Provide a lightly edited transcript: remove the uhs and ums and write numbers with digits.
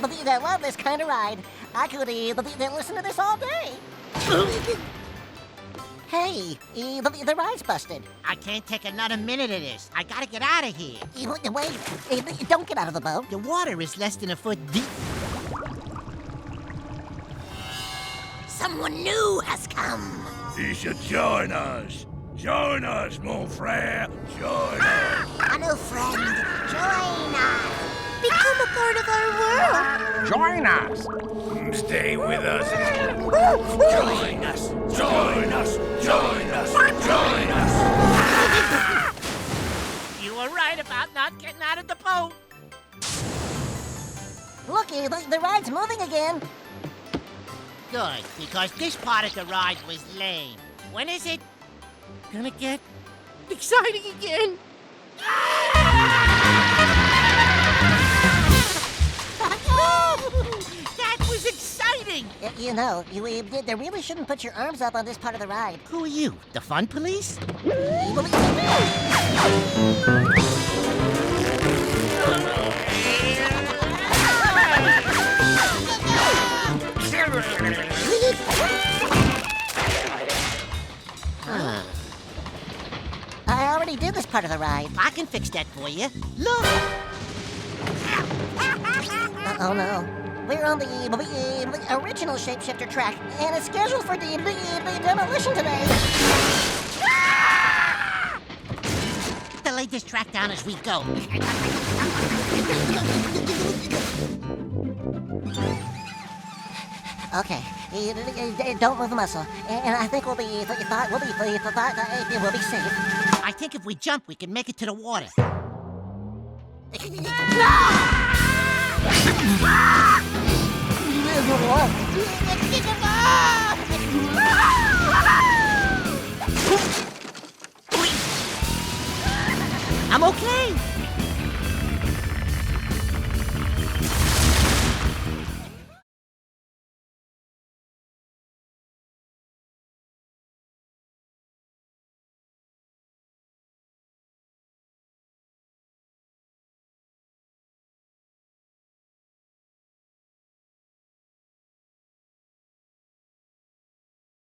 love this kind of ride. I could listen to this all day. Hey, the ride's busted. I can't take another minute of this. I gotta get out of here. Wait, don't get out of the boat. The water is less than a foot deep. Someone new has come. You should join us. Join us, mon frère. Join us. Hello, friend. Join us. Become a part of our world. Join us. Stay with us. Join us. Join us. Join us. Join us. You were right about not getting out of the boat. Looky, the ride's moving again. Good, because this part of the ride was lame. When is it gonna get exciting again? That was exciting! You know, you really shouldn't put your arms up on this part of the ride. Who are you, the fun police? I already did this part of the ride. I can fix that for you. Look! Oh no. We're on the original shapeshifter track, and it's scheduled for the demolition today. To lay this track down as we go. Okay, don't move a muscle, and I think we'll be safe. I think if we jump, we can make it to the water.